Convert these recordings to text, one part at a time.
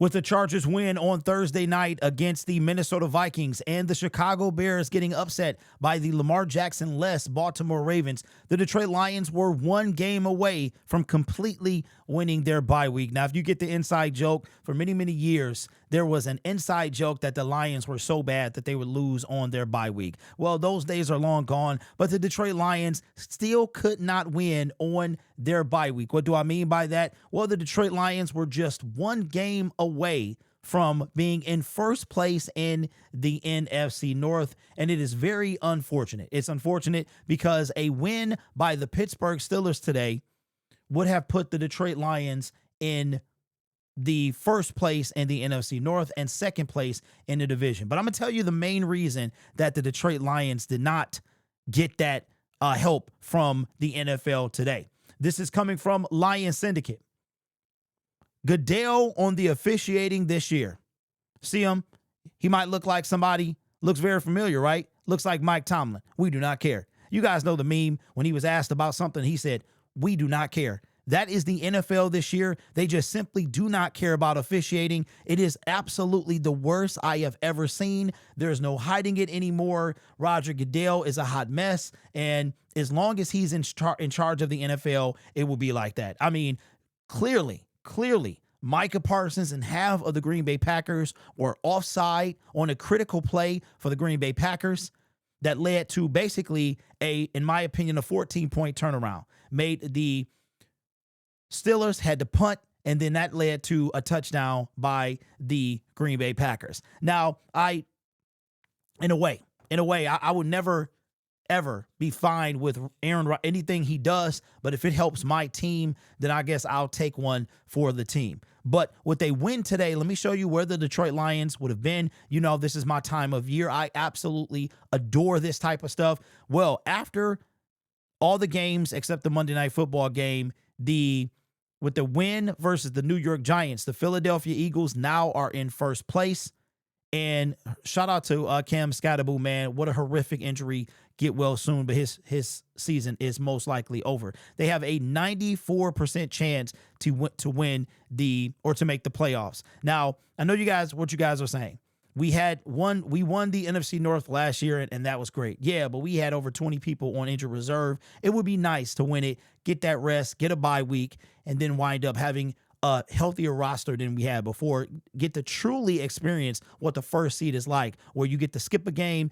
With the Chargers win on Thursday night against the Minnesota Vikings and the Chicago Bears getting upset by the Lamar Jackson-less Baltimore Ravens, the Detroit Lions were one game away from completely winning their bye week. Now, if you get the inside joke, for many, many years, there was an inside joke that the Lions were so bad that they would lose on their bye week. Well, those days are long gone, but the Detroit Lions still could not win on their bye week. What do I mean by that? Well, the Detroit Lions were just one game away from being in first place in the NFC North, and it is very unfortunate. It's unfortunate because a win by the Pittsburgh Steelers today would have put the Detroit Lions in the first place in the NFC North and second place in the division. But I'm going to tell you the main reason that the Detroit Lions did not get that help from the NFL today. This is coming from Lions Syndicate. Goodell on the officiating this year. See him? He might look like somebody, looks very familiar, right? Looks like Mike Tomlin. We do not care. You guys know the meme when he was asked about something, he said, we do not care. That is the NFL this year. They just simply do not care about officiating. It is absolutely the worst I have ever seen. There's no hiding it anymore. Roger Goodell is a hot mess. And as long as he's in charge of the NFL, it will be like that. I mean, clearly, Micah Parsons and half of the Green Bay Packers were offside on a critical play for the Green Bay Packers that led to basically in my opinion, a 14-point turnaround. Made the Steelers had to punt, and then that led to a touchdown by the Green Bay Packers. Now, in a way, I would never, ever be fine with anything he does, but if it helps my team, then I guess I'll take one for the team. But with a win today, let me show you where the Detroit Lions would have been. You know, this is my time of year. I absolutely adore this type of stuff. Well, after all the games except the Monday Night Football game, with the win versus the New York Giants, the Philadelphia Eagles now are in first place. And shout out to Cam Scatterboo, man. What a horrific injury. Get well soon, but his season is most likely over. They have a 94% chance to win to make the playoffs. Now, I know what you guys are saying. We won the NFC North last year, and that was great. Yeah, but we had over 20 people on injured reserve. It would be nice to win it, get that rest, get a bye week, and then wind up having a healthier roster than we had before, get to truly experience what the first seed is like, where you get to skip a game,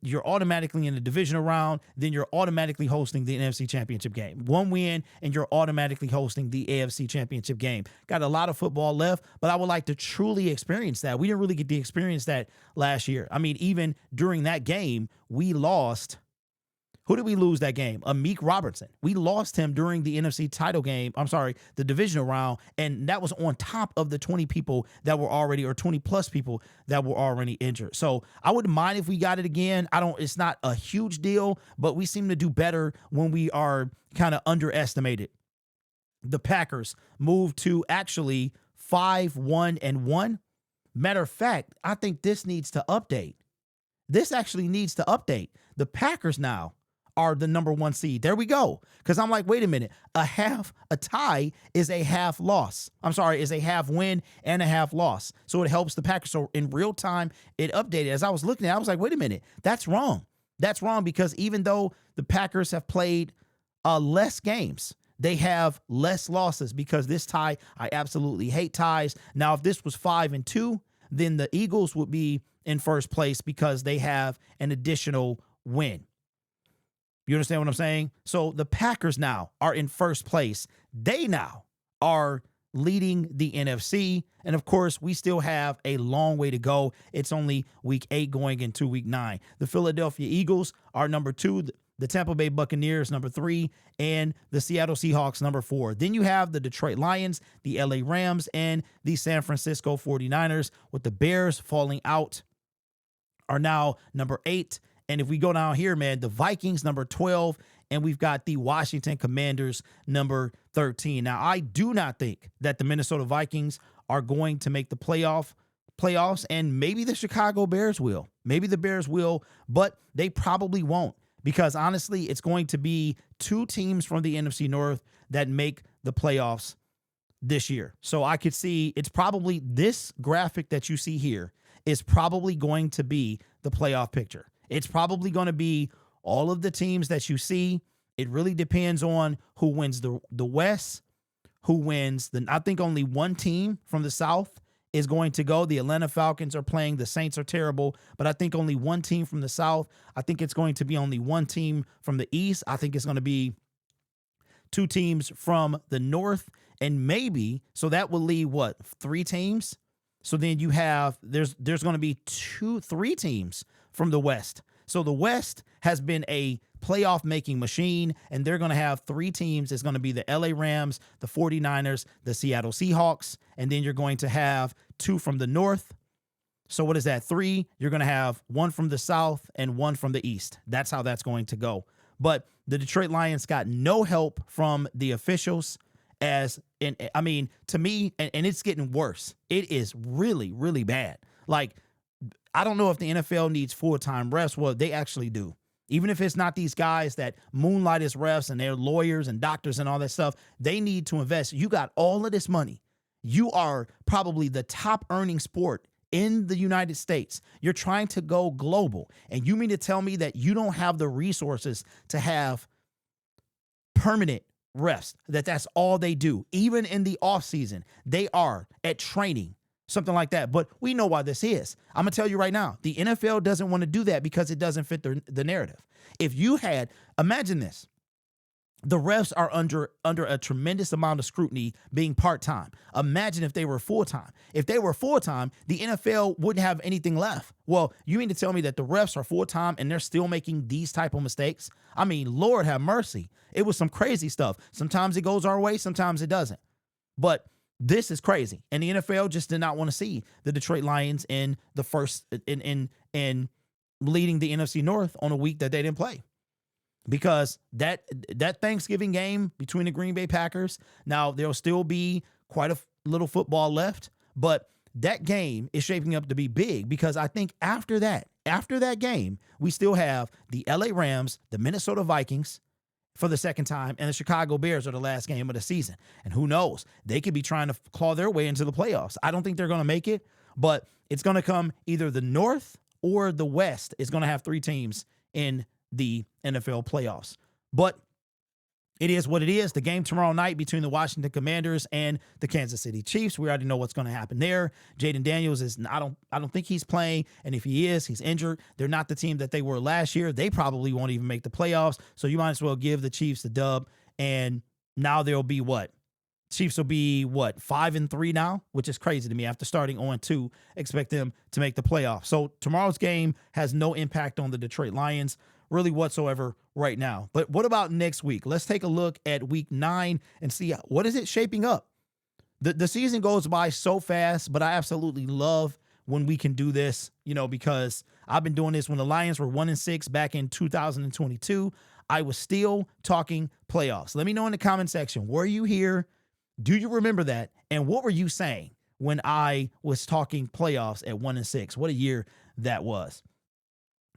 you're automatically in the divisional round, then you're automatically hosting the NFC Championship game. One win, and you're automatically hosting the AFC Championship game. Got a lot of football left, but I would like to truly experience that. We didn't really get to experience that last year. I mean, even during that game, we lost. Who did we lose that game? Amik Robertson. We lost him during the NFC title game. I'm sorry, the divisional round. And that was on top of the 20 people that were already, or 20 plus people that were already injured. So I wouldn't mind if we got it again. It's not a huge deal, but we seem to do better when we are kind of underestimated. The Packers moved to actually 5-1-1. Matter of fact, I think this needs to update. This actually needs to update. The Packers now are the number one seed. There we go. Because I'm like, wait a minute. A tie is a half loss. Is a half win and a half loss. So it helps the Packers. So in real time, it updated. As I was looking at it, I was like, wait a minute. That's wrong. That's wrong because even though the Packers have played less games, they have less losses because this tie, I absolutely hate ties. Now, if this was 5-2, then the Eagles would be in first place because they have an additional win. You understand what I'm saying? So the Packers now are in first place. They now are leading the NFC. And of course, we still have a long way to go. It's only week 8 going into week 9. The Philadelphia Eagles are number 2. The Tampa Bay Buccaneers, number 3, and the Seattle Seahawks, number 4. Then you have the Detroit Lions, the LA Rams, and the San Francisco 49ers, with the Bears falling out, are now number 8. And if we go down here, man, the Vikings, number 12, and we've got the Washington Commanders, number 13. Now, I do not think that the Minnesota Vikings are going to make the playoffs, and maybe the Chicago Bears will. Maybe the Bears will, but they probably won't. Because honestly, it's going to be 2 teams from the NFC North that make the playoffs this year. So I could see it's probably this graphic that you see here is probably going to be the playoff picture. It's probably going to be all of the teams that you see. It really depends on who wins the West, who wins I think only one team from the South is going to go. The Atlanta Falcons are playing. The Saints are terrible, but I think only one team from the South. I think it's going to be only one team from the East. I think it's going to be two teams from the North, and maybe, so that will leave what, three teams? So then you have, there's going to be three teams from the West. So the West has been a playoff making machine, and they're going to have three teams. It's going to be the LA Rams, the 49ers, the Seattle Seahawks, and then you're going to have two from the North. So what is that? Three. You're going to have one from the South and one from the East. That's how that's going to go. But the Detroit Lions got no help from the officials, I mean, to me, and it's getting worse. It is really, really bad. Like, I don't know if the NFL needs full-time refs. Well, they actually do. Even if it's not these guys that moonlight as refs and they're lawyers and doctors and all that stuff, they need to invest. You got all of this money. You are probably the top earning sport in the United States. You're trying to go global. And you mean to tell me that you don't have the resources to have permanent refs, that's all they do. Even in the off season, they are at training, something like that. But we know why this is. I'm going to tell you right now, the NFL doesn't want to do that because it doesn't fit the narrative. If you had, imagine this, the refs are under a tremendous amount of scrutiny being part-time. Imagine if they were full-time. If they were full-time, the NFL wouldn't have anything left. Well, you mean to tell me that the refs are full-time and they're still making these type of mistakes? I mean, Lord have mercy. It was some crazy stuff. Sometimes it goes our way, sometimes it doesn't. But this is crazy. And the NFL just did not want to see the Detroit Lions in the first in leading the NFC North on a week that they didn't play. Because that Thanksgiving game between the Green Bay Packers, now there'll still be quite a little football left, but that game is shaping up to be big because I think after that game, we still have the LA Rams, the Minnesota Vikings for the second time, and the Chicago Bears are the last game of the season. And who knows? They could be trying to claw their way into the playoffs. I don't think they're going to make it, but it's going to come either the North or the West is going to have three teams in the NFL playoffs. But it is what it is. The game tomorrow night between the Washington Commanders and the Kansas City Chiefs. We already know what's going to happen there. Jaden Daniels is I don't think he's playing, and if he is, he's injured. They're not the team that they were last year. They probably won't even make the playoffs. So you might as well give the Chiefs the dub. And now there'll be what? Chiefs will be 5-3 now, which is crazy to me. After starting 0-2, expect them to make the playoffs. So tomorrow's game has no impact on the Detroit Lions really whatsoever right now. But what about next week? Let's take a look at week 9 and see what is it shaping up. The season goes by so fast, but I absolutely love when we can do this, because I've been doing this when the Lions were 1-6 back in 2022. I was still talking playoffs. Let me know in the comment section. Were you here? Do you remember that? And what were you saying when I was talking playoffs at 1-6? What a year that was.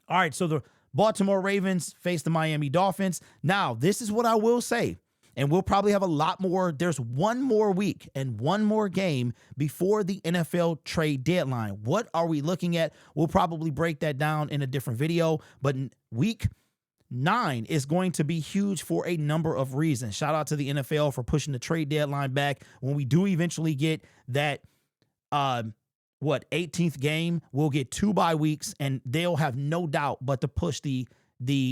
All right, so the Baltimore Ravens face the Miami Dolphins. Now, this is what I will say, and we'll probably have a lot more. There's one more week and one more game before the NFL trade deadline. What are we looking at? We'll probably break that down in a different video, but week 9 is going to be huge for a number of reasons. Shout out to the NFL for pushing the trade deadline back. When we do eventually get that 18th game, we'll get 2 bye weeks, and they'll have no doubt but to push the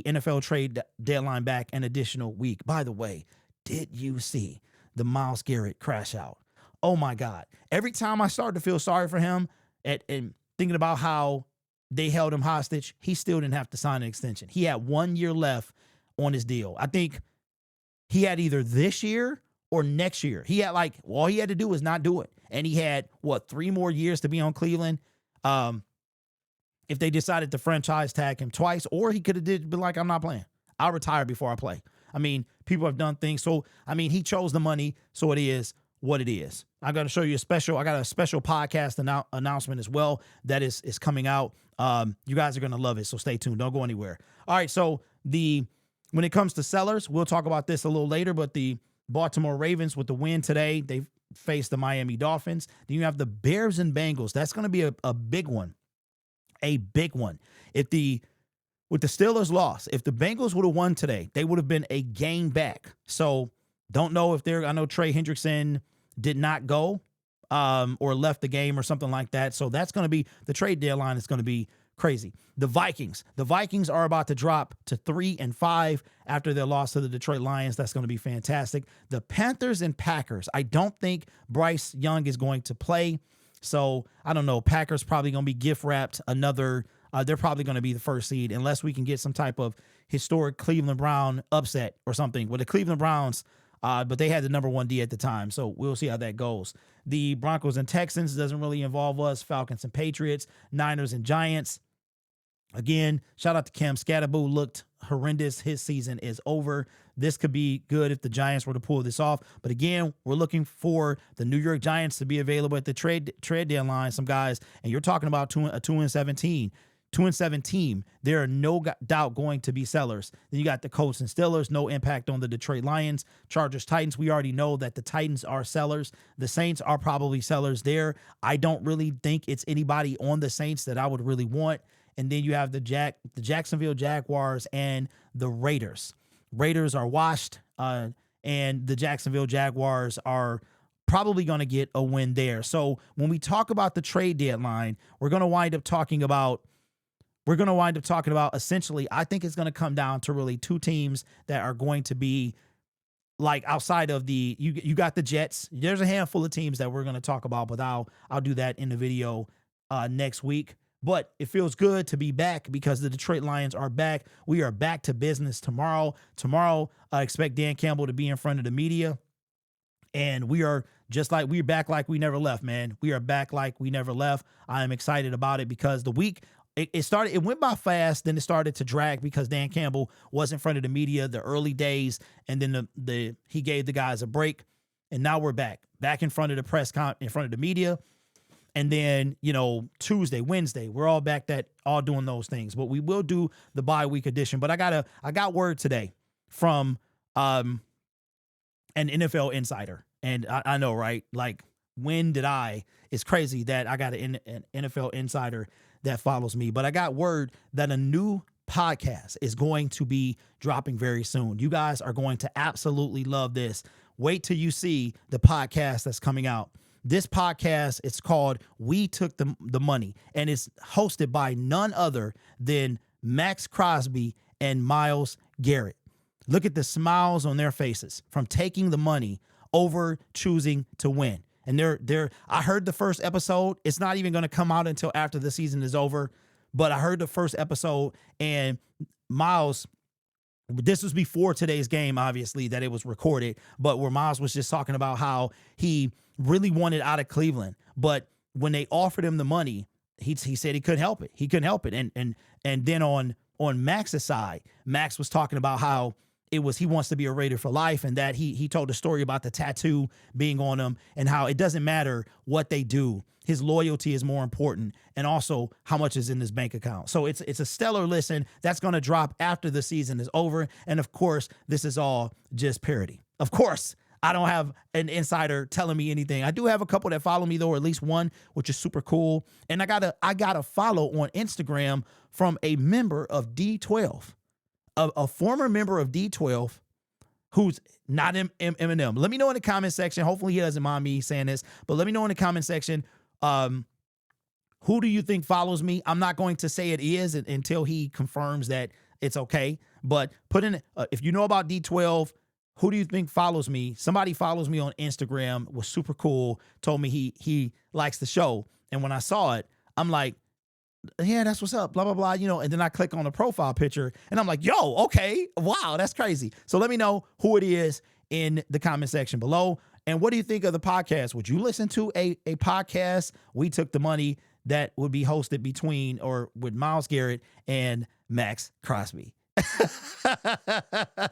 NFL trade deadline back an additional week. By the way, did you see the Myles Garrett crash out? Oh my God. Every time I start to feel sorry for him and thinking about how they held him hostage, he still didn't have to sign an extension. He had 1 year left on his deal. I think he had either this year or next year. He had all he had to do was not do it. And he had 3 more years to be on Cleveland. If they decided to franchise tag him twice, or he could have been like, I'm not playing. I'll retire before I play. I mean, people have done things. So, I mean, he chose the money. So it is what it is. I got to show you I got a special podcast announcement as well that is coming out. You guys are going to love it. So stay tuned. Don't go anywhere. All right. So when it comes to sellers, we'll talk about this a little later, but the Baltimore Ravens with the win today, they've face the Miami Dolphins. Then you have the Bears and Bengals. That's going to be a big one. A big one. With the Steelers lost, if the Bengals would have won today, they would have been a game back. So don't know if I know Trey Hendrickson did not go or left the game or something like that. So that's going to be, the trade deadline is going to be crazy. The Vikings are about to drop to 3-5 after their loss to the Detroit Lions. That's going to be fantastic. The Panthers and Packers. I don't think Bryce Young is going to play. So I don't know. Packers probably going to be gift wrapped another. They're probably going to be the first seed unless we can get some type of historic Cleveland Brown upset or something with the Cleveland Browns. But they had the number 1 D at the time, so we'll see how that goes. The Broncos and Texans doesn't really involve us. Falcons and Patriots, Niners and Giants. Again, shout out to Cam Scatterboo. Looked horrendous. His season is over. This could be good if the Giants were to pull this off. But again, we're looking for the New York Giants to be available at the trade deadline, some guys. And you're talking about a 2-17. 2-7 team. There are no doubt going to be sellers. Then you got the Colts and Steelers. No impact on the Detroit Lions. Chargers, Titans. We already know that the Titans are sellers. The Saints are probably sellers there. I don't really think it's anybody on the Saints that I would really want. And then you have the Jacksonville Jaguars and the Raiders. Raiders are washed, and the Jacksonville Jaguars are probably going to get a win there. So when we talk about the trade deadline, we're going to wind up talking about essentially, I think it's going to come down to really 2 teams that are going to be like outside of you got the Jets. There's a handful of teams that we're going to talk about, but I'll do that in the video next week. But it feels good to be back because the Detroit Lions are back. We are back to business tomorrow. I expect Dan Campbell to be in front of the media. And we're back like we never left, man. We are back like we never left. I am excited about it because the week, it went by fast, then it started to drag because Dan Campbell was in front of the media the early days, and then he gave the guys a break, and now we're back in front of the in front of the media. And then, Tuesday, Wednesday, we're all back all doing those things. But we will do the bye week edition. But I got word today from an NFL insider. And I know, right? Like, it's crazy that I got an NFL insider that follows me. But I got word that a new podcast is going to be dropping very soon. You guys are going to absolutely love this. Wait till you see the podcast that's coming out. This podcast, it's called We Took the Money, and it's hosted by none other than Max Crosby and Myles Garrett. Look at the smiles on their faces from taking the money over choosing to win. And I heard the first episode. It's not even going to come out until after the season is over, but I heard the first episode, and Myles, this was before today's game, obviously, that it was recorded, but where Myles was just talking about how he really wanted out of Cleveland, but when they offered him the money, he said he couldn't help it. He couldn't help it. And then on Max's side, Max was talking about how he wants to be a Raider for life, and that he told the story about the tattoo being on him and how it doesn't matter what they do. His loyalty is more important, and also how much is in his bank account. So it's a stellar listen that's going to drop after the season is over. And of course, this is all just parody. Of course, I don't have an insider telling me anything. I do have a couple that follow me, though, or at least one, which is super cool. And I got a follow on Instagram from a member of D12, a former member of D12 who's not Eminem. Let me know in the comment section. Hopefully he doesn't mind me saying this, but let me know in the comment section, who do you think follows me? I'm not going to say it is until he confirms that it's okay. But put in, if you know about D12, who do you think follows me? Somebody follows me on Instagram, was super cool, told me he likes the show. And when I saw it, I'm like, yeah, that's what's up, blah, blah, blah, and then I click on the profile picture and I'm like, yo, okay, wow, that's crazy. So let me know who it is in the comment section below. And what do you think of the podcast? Would you listen to a podcast, We Took the Money, that would be hosted with Myles Garrett and Max Crosby?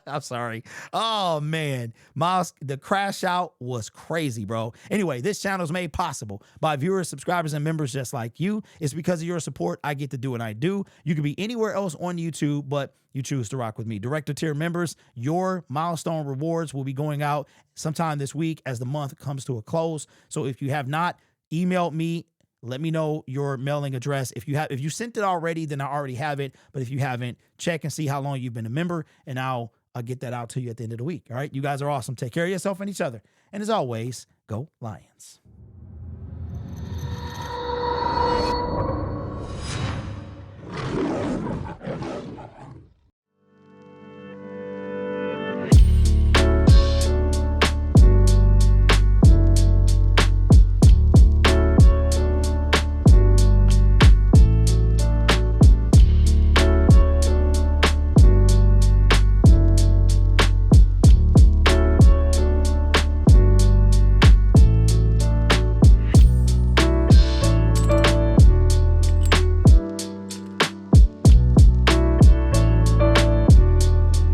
I'm sorry. Oh man, Miles, the crash out was crazy, bro. Anyway, this channel is made possible by viewers, subscribers, and members just like you. It's because of your support I get to do what I do. You could be anywhere else on YouTube, but you choose to rock with me. Director tier members, your milestone rewards will be going out sometime this week as the month comes to a close. So if you have not emailed me, let me know your mailing address. If you sent it already, then I already have it. But if you haven't, check and see how long you've been a member, and I'll get that out to you at the end of the week. All right. You guys are awesome. Take care of yourself and each other. And as always, go Lions.